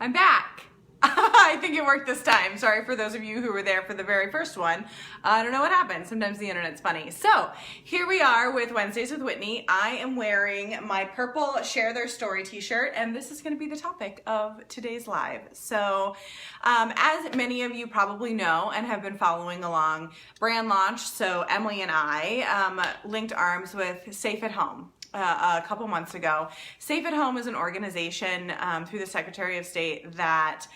I'm back. I think it worked this time. Sorry for those of you who were there for the very first one. I don't know what happened. Sometimes the internet's funny. So here we are with Wednesdays with Whitney. I am wearing my purple Share Their Story t-shirt, and this is going to be the topic of today's live. So as many of you probably know and have been following along, brand launch, so Emily and I linked arms with Safe at Home. A couple months ago. Safe at Home is an organization through the Secretary of State that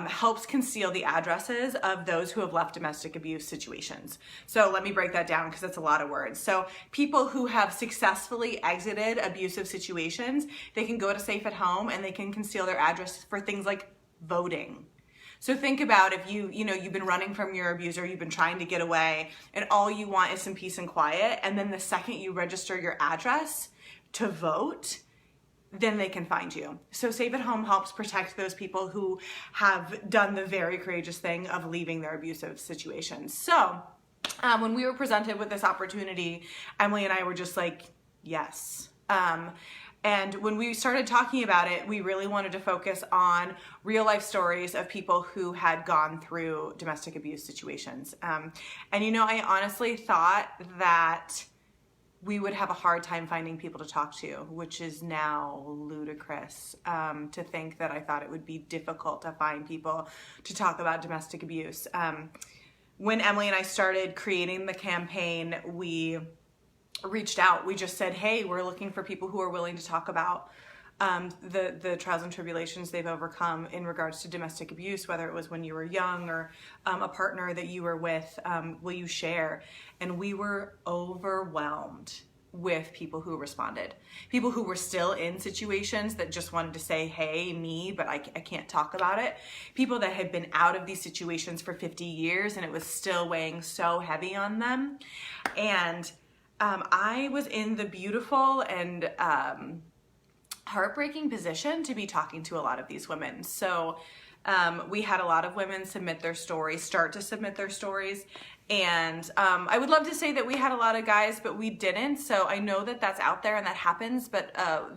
helps conceal the addresses of those who have left domestic abuse situations. So let me break that down because that's a lot of words. So people who have successfully exited abusive situations, they can go to Safe at Home and they can conceal their address for things like voting. So think about if you've been running from your abuser, you've been trying to get away, and all you want is some peace and quiet, and then the second you register your address to vote, then they can find you. So Safe at Home helps protect those people who have done the very courageous thing of leaving their abusive situations. So when we were presented with this opportunity, Emily and I were just like, yes. And when we started talking about it, we really wanted to focus on real life stories of people who had gone through domestic abuse situations. And I honestly thought that we would have a hard time finding people to talk to, which is now ludicrous to think that I thought it would be difficult to find people to talk about domestic abuse. When Emily and I started creating the campaign, we reached out. We just said, hey, we're looking for people who are willing to talk about the trials and tribulations they've overcome in regards to domestic abuse, whether it was when you were young or a partner that you were with. Will you share? And we were overwhelmed with people who responded. People who were still in situations that just wanted to say, hey, me, but I can't talk about it. People that had been out of these situations for 50 years and it was still weighing so heavy on them. And I was in the beautiful and heartbreaking position to be talking to a lot of these women. So we had a lot of women start to submit their stories. And I would love to say that we had a lot of guys, but we didn't. So I know that that's out there and that happens, but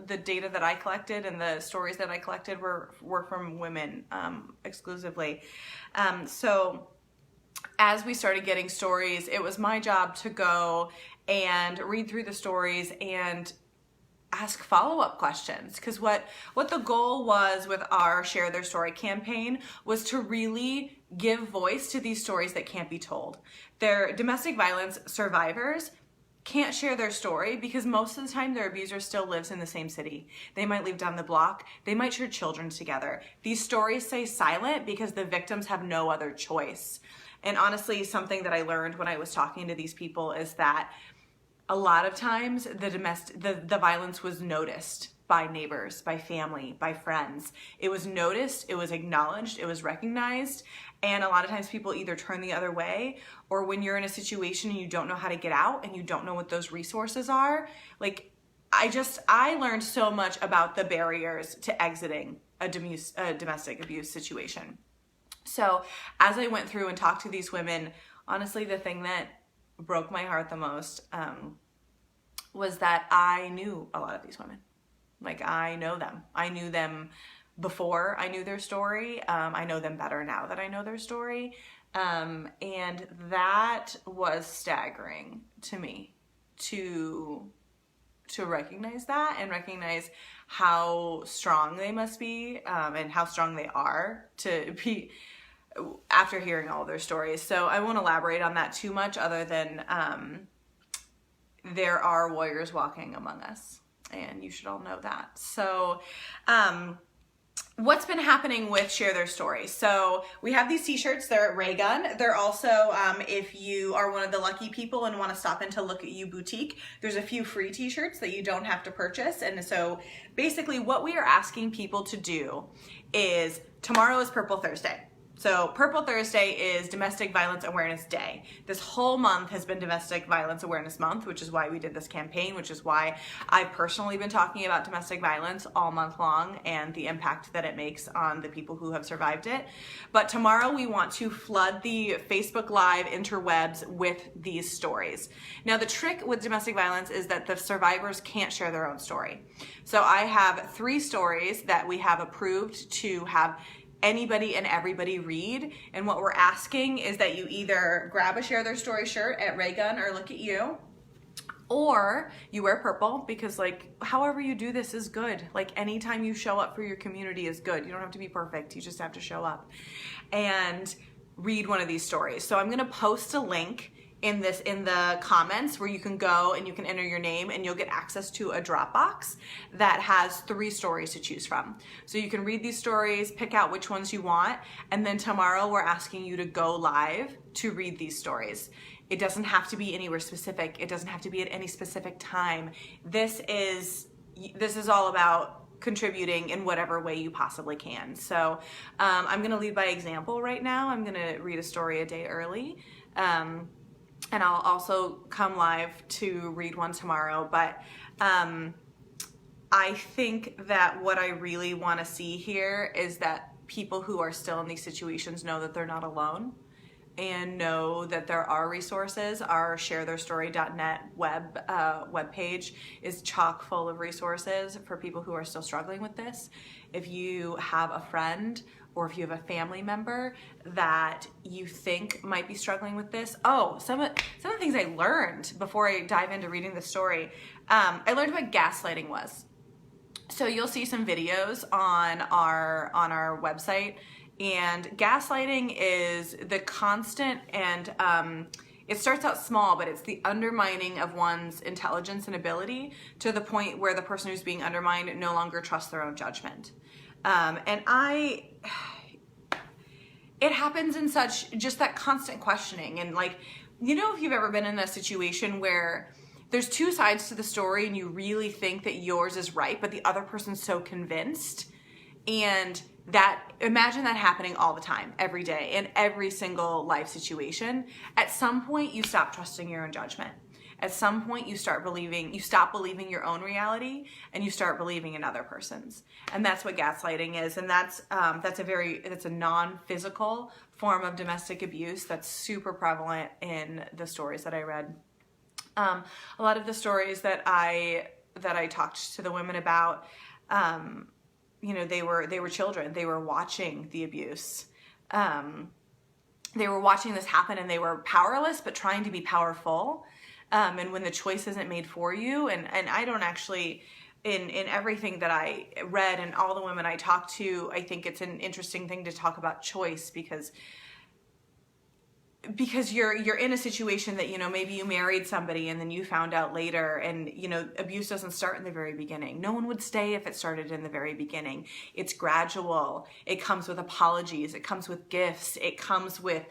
the data that I collected and the stories that I collected were from women exclusively. So as we started getting stories, it was my job to go and read through the stories and ask follow-up questions, because what the goal was with our Share Their Story campaign was to really give voice to these stories that can't be told. Their domestic violence survivors can't share their story because most of the time their abuser still lives in the same city. They might live down the block. They might share children together. These stories stay silent because the victims have no other choice. And honestly, something that I learned when I was talking to these people is that a lot of times the violence was noticed by neighbors, by family, by friends. It was noticed, it was acknowledged, it was recognized, and a lot of times people either turn the other way, or when you're in a situation and you don't know how to get out and you don't know what those resources are, I learned so much about the barriers to exiting a domestic abuse situation. So as I went through and talked to these women, honestly, the thing that broke my heart the most was that I knew a lot of these women. I know them. I knew them before I knew their story. I know them better now that I know their story. And that was staggering to me to recognize that and recognize how strong they must be and how strong they are to be after hearing all their stories. So I won't elaborate on that too much other than there are warriors walking among us, and you should all know that. So what's been happening with Share Their Story? So we have these t-shirts. They're at Raygun. They're also, if you are one of the lucky people and want to stop into Look at You Boutique, there's a few free t-shirts that you don't have to purchase. And so basically what we are asking people to do is, tomorrow is Purple Thursday. So Purple Thursday is Domestic Violence Awareness Day. This whole month has been Domestic Violence Awareness Month, which is why we did this campaign, which is why I've personally been talking about domestic violence all month long and the impact that it makes on the people who have survived it. But tomorrow we want to flood the Facebook Live interwebs with these stories. Now the trick with domestic violence is that the survivors can't share their own story. So I have 3 stories that we have approved to have anybody and everybody read, and what we're asking is that you either grab a Share Their Story shirt at Raygun or Look at You, or you wear purple, because like however you do this is good. Like anytime you show up for your community is good. You don't have to be perfect, you just have to show up and read one of these stories. So I'm gonna post a link in the comments where you can go and you can enter your name, and you'll get access to a Dropbox that has 3 stories to choose from. So you can read these stories, pick out which ones you want, and then tomorrow we're asking you to go live to read these stories. It doesn't have to be anywhere specific. It doesn't have to be at any specific time. This is all about contributing in whatever way you possibly can. So I'm gonna lead by example right now. I'm gonna read a story a day early. And I'll also come live to read one tomorrow. But I think that what I really want to see here is that people who are still in these situations know that they're not alone, and know that there are resources. Our sharetheirstory.net webpage is chock full of resources for people who are still struggling with this. If you have a friend or if you have a family member that you think might be struggling with this. Oh, some of the things I learned before I dive into reading the story, I learned what gaslighting was. So you'll see some videos on our website, and gaslighting is the constant and it starts out small, but it's the undermining of one's intelligence and ability to the point where the person who's being undermined no longer trusts their own judgment. It happens in such just that constant questioning, and like, you know, if you've ever been in a situation where there's 2 sides to the story and you really think that yours is right, but the other person's so convinced, and imagine that happening all the time, every day, in every single life situation. At some point you stop trusting your own judgment. At some point you stop believing your own reality, and you start believing another person's. And that's what gaslighting is. And that's a non-physical form of domestic abuse that's super prevalent in the stories that I read. A lot of the stories that I talked to the women about, you know, they were children. They were watching the abuse. They were watching this happen, and they were powerless, but trying to be powerful. And when the choice isn't made for you, and I don't actually, in everything that I read and all the women I talked to, I think it's an interesting thing to talk about choice, because you're in a situation that, you know, maybe you married somebody and then you found out later, and, you know, abuse doesn't start in the very beginning. No one would stay if it started in the very beginning. It's gradual. It comes with apologies. It comes with gifts. It comes with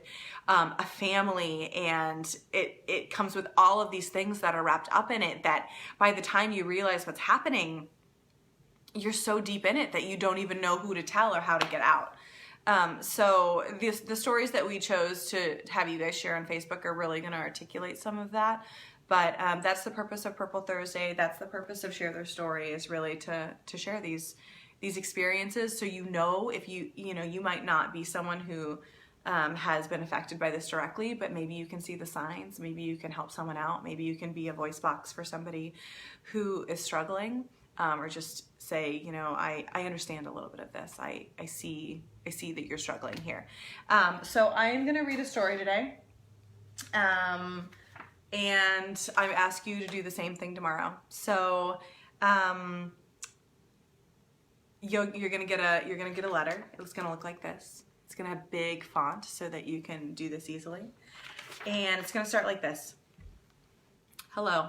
a family, and it comes with all of these things that are wrapped up in it, that by the time you realize what's happening, you're so deep in it that you don't even know who to tell or how to get out. So the stories that we chose to have you guys share on Facebook are really going to articulate some of that. But that's the purpose of Purple Thursday. That's the purpose of Share Their Story, is really to share these experiences, so you know, if you might not be someone who has been affected by this directly, but maybe you can see the signs. Maybe you can help someone out. Maybe you can be a voice box for somebody who is struggling, or just say, you know, I understand a little bit of this. I see that you're struggling here. So I am going to read a story today. And I ask you to do the same thing tomorrow. So you're going to get a letter. It's going to look like this. It's going to have big font so that you can do this easily. And it's going to start like this. Hello.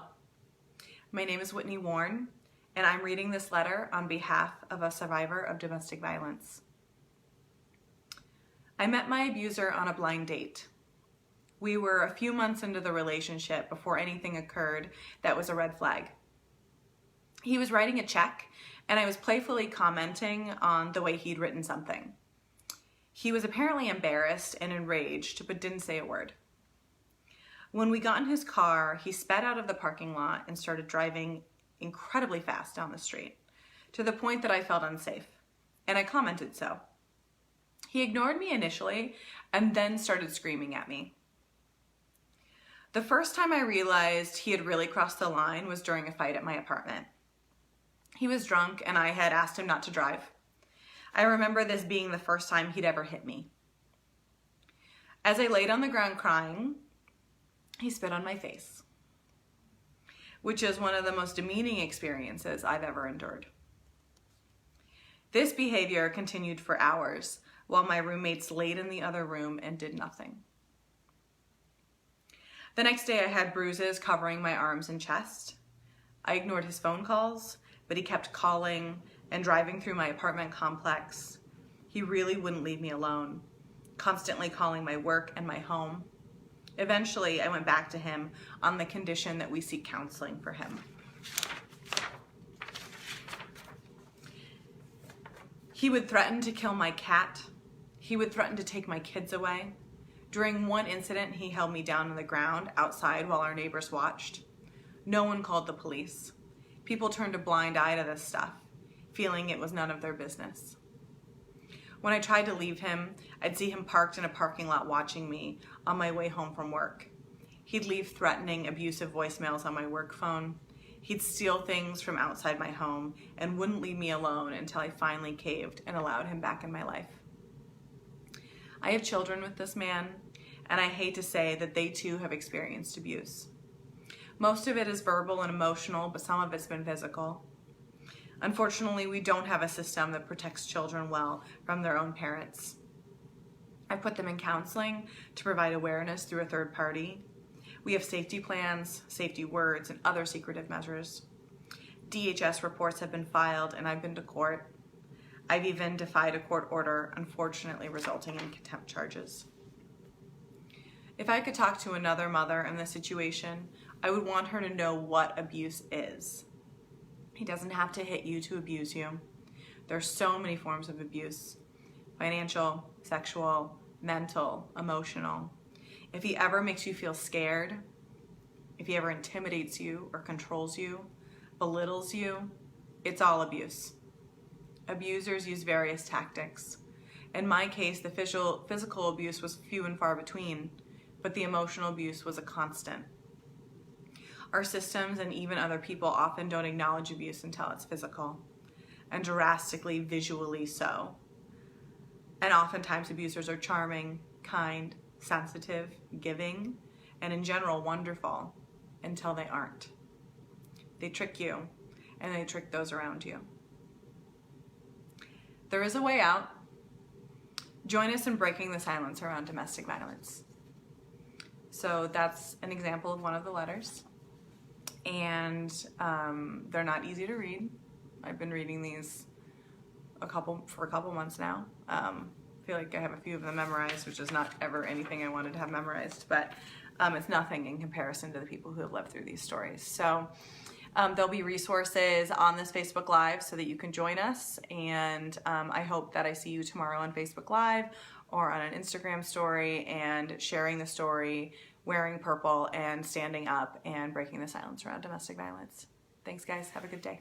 My name is Whitney Warren, and I'm reading this letter on behalf of a survivor of domestic violence. I met my abuser on a blind date. We were a few months into the relationship before anything occurred that was a red flag. He was writing a check, and I was playfully commenting on the way he'd written something. He was apparently embarrassed and enraged, but didn't say a word. When we got in his car, he sped out of the parking lot and started driving incredibly fast down the street, to the point that I felt unsafe, and I commented so. He ignored me initially and then started screaming at me. The first time I realized he had really crossed the line was during a fight at my apartment. He was drunk and I had asked him not to drive. I remember this being the first time he'd ever hit me. As I laid on the ground crying, he spit on my face, which is one of the most demeaning experiences I've ever endured. This behavior continued for hours while my roommates laid in the other room and did nothing. The next day I had bruises covering my arms and chest. I ignored his phone calls, but he kept calling and driving through my apartment complex. He really wouldn't leave me alone, constantly calling my work and my home. Eventually, I went back to him on the condition that we seek counseling for him. He would threaten to kill my cat. He would threaten to take my kids away. During one incident, he held me down on the ground outside while our neighbors watched. No one called the police. People turned a blind eye to this stuff, feeling it was none of their business. When I tried to leave him, I'd see him parked in a parking lot watching me on my way home from work. He'd leave threatening, abusive voicemails on my work phone. He'd steal things from outside my home and wouldn't leave me alone until I finally caved and allowed him back in my life. I have children with this man, and I hate to say that they too have experienced abuse. Most of it is verbal and emotional, but some of it's been physical. Unfortunately, we don't have a system that protects children well from their own parents. I put them in counseling to provide awareness through a third party. We have safety plans, safety words, and other secretive measures. DHS reports have been filed, and I've been to court. I've even defied a court order, unfortunately resulting in contempt charges. If I could talk to another mother in this situation, I would want her to know what abuse is. He doesn't have to hit you to abuse you. There are so many forms of abuse: financial, sexual, mental, emotional. If he ever makes you feel scared, if he ever intimidates you or controls you, belittles you, it's all abuse. Abusers use various tactics. In my case, the physical abuse was few and far between, but the emotional abuse was a constant. Our systems and even other people often don't acknowledge abuse until it's physical, and drastically visually so. And oftentimes abusers are charming, kind, sensitive, giving, and in general wonderful until they aren't. They trick you, and they trick those around you. There is a way out. Join us in breaking the silence around domestic violence. So that's an example of one of the letters. And they're not easy to read. I've been reading these for a couple months now. I feel like I have a few of them memorized, which is not ever anything I wanted to have memorized, but it's nothing in comparison to the people who have lived through these stories. So there'll be resources on this Facebook Live so that you can join us, and I hope that I see you tomorrow on Facebook Live or on an Instagram story and sharing the story, wearing purple and standing up and breaking the silence around domestic violence. Thanks, guys. Have a good day.